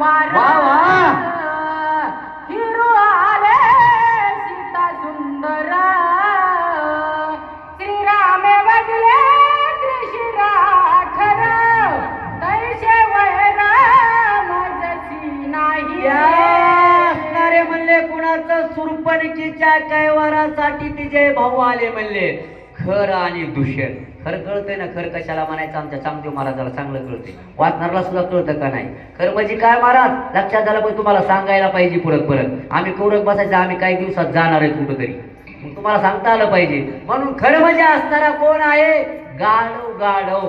वार वा वा हिरो आले सीता सुंदर श्रीरामे वगले त्रिशिरा खर तैसे वैर मजसी नाही असणारे म्हणले कुणाचं सुरपणकीच्या कैवारासाठी तिचे भाऊ आले म्हणले खर आणि दूषण. खरं कळतंय ना, खरं कशाला म्हणायचं आमच्या चांगदेव महाराजाला चांगलं कळते, वाचणारला सुद्धा कळतं का नाही. खरं म्हणजे काय महाराज लक्षात झालं पण तुम्हाला सांगायला पाहिजे परत परत. आम्ही कौरक बसायचं, आम्ही काही दिवसात जाणार आहे कुठंतरी, मग तुम्हाला सांगता आलं पाहिजे. म्हणून खरं म्हणजे असणारा कोण आहे? गाढव. गाढव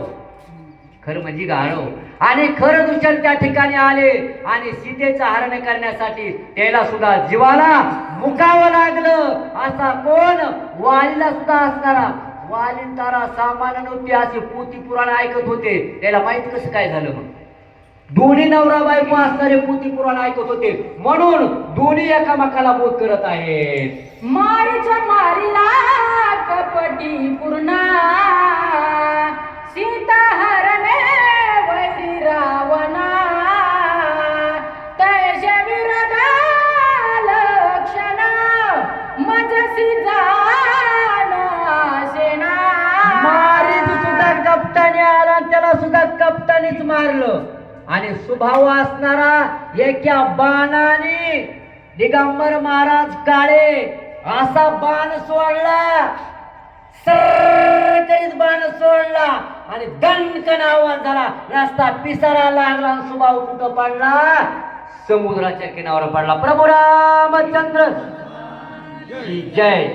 खरं म्हणजे गाढव. आणि खरं दूषण त्या ठिकाणी आले आणि सीतेचं हरण करण्यासाठी त्याला सुद्धा जीवाला मुकावं लागलं. असा कोण? वालीला सुद्धा असणारा. वालीन तारा सामान्य नव्हती अशी पोथी पुराण ऐकत होते. त्याला माहित कसं काय झालं? मग दोन्ही नवरा बायको असणारे पोथी पुराण ऐकत होते म्हणून दोन्ही एकामेकाला बोध करत आहेत. मारीच्या मारीला कपटी पूर्ण सीता हरणे वैरी रावणा तैसे विरोध लक्षण मजसी जाण सेना. मारीच सुद्धा कप्तानी आला आणि त्याला सुद्धा कप्तानीच मारलं. आणि स्वभाव असणारा एका बाणाने दिगंबर महाराज काळे असा बाण सोडला, सर करीत बाण सोडला आणि दणकन आवाज झाला. रस्ता पिसारा लागला आणि स्वभाव कुठं पडला? समुद्राच्या किनाऱ्यावर पडला. प्रभू रामचंद्र जय.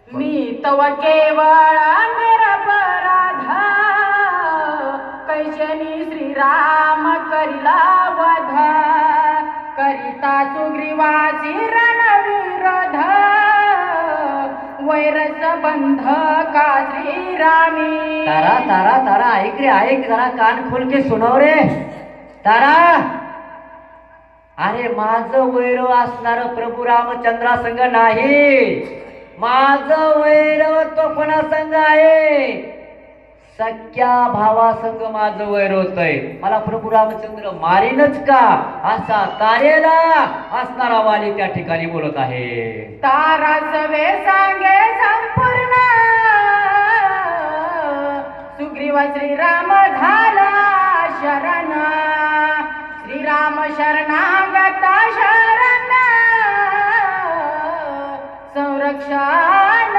मी तव केवळ निरपराध कैशनी श्रीराम करिला वध करिता सुग्रीवासी रणविरोध वैरस बंध का श्रीरामी. तारा तारा तारा ऐक रे, ऐक जरा, कान खोल के सुनव रे तारा. अरे माझं वैर असणार प्रभू रामचंद्रा संग नाही, माझं वैर तो कोणा संग आहे? सख्या भावा संग माझं वैर होतंय. मला प्रभू रामचंद्र मारीनच का असा तारेला असणारा वाली त्या ठिकाणी बोलत आहे. तारा सवे सांगे संपूर्ण सुग्रीव श्रीराम झाला शरण श्रीराम शरणागत शरण संरक्षण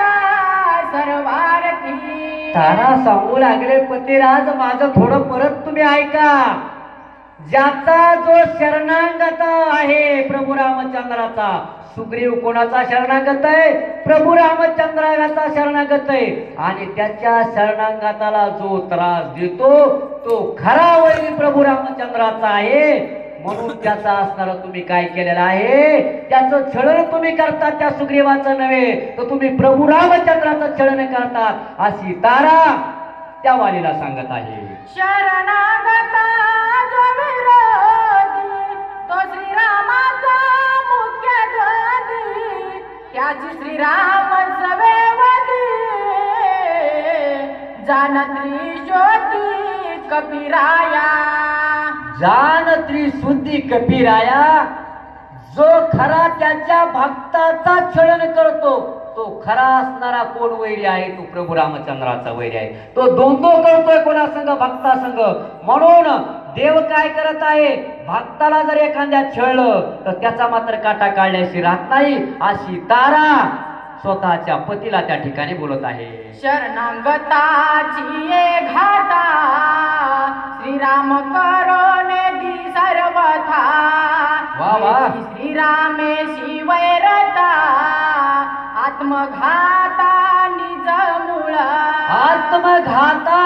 सर्वार्थी. तारा सांगू लागले पतिराज माझं थोडं परत तुम्ही ऐका. ज्याचा जो शरणागत आहे प्रभू रामचंद्राचा, सुग्रीव कोणाचा शरणागत आहे? प्रभू रामचंद्राचा शरणागत आहे. आणि त्याच्या शरणागताला जो त्रास देतो तो खरा वैरी प्रभू रामचंद्राचा आहे. म्हणून त्याचा असणारा तुम्ही काय केलेला आहे? त्याचं छळण तुम्ही करता, त्या सुग्रीवाचं नव्हे तर तुम्ही प्रभू रामचंद्राचं छळण करतात अशी तारा त्या वालीला सांगत आहे. शरणागता जो विरोधी तो श्रीरामाचा मुख्य द्वादी त्याची श्रीराम सवेवदी जानत्री ज्योती कपिराया. जान त्रिशुद्धी कपिराया. जो खरा त्याच्या भक्ताचा छळण करतो तो खरा असणारा कोण वैरी आहे? तो प्रभू रामचंद्राचा वैरी आहे. तो द्वंद्व करतोय कोणा संग? भक्ता संग. म्हणून देव काय करत आहे? भक्ताला जर एखाद्या छळलं तर त्याचा मात्र काटा काढल्याशी राहत नाही अशी तारा स्वतःच्या पतीला त्या ठिकाणी बोलत आहे. शरणागताची ये घाता श्रीराम करोने दी सर्वथा. वा वा. श्रीरामेशी वैरता आत्मघाता निज मूळ. आत्मघाता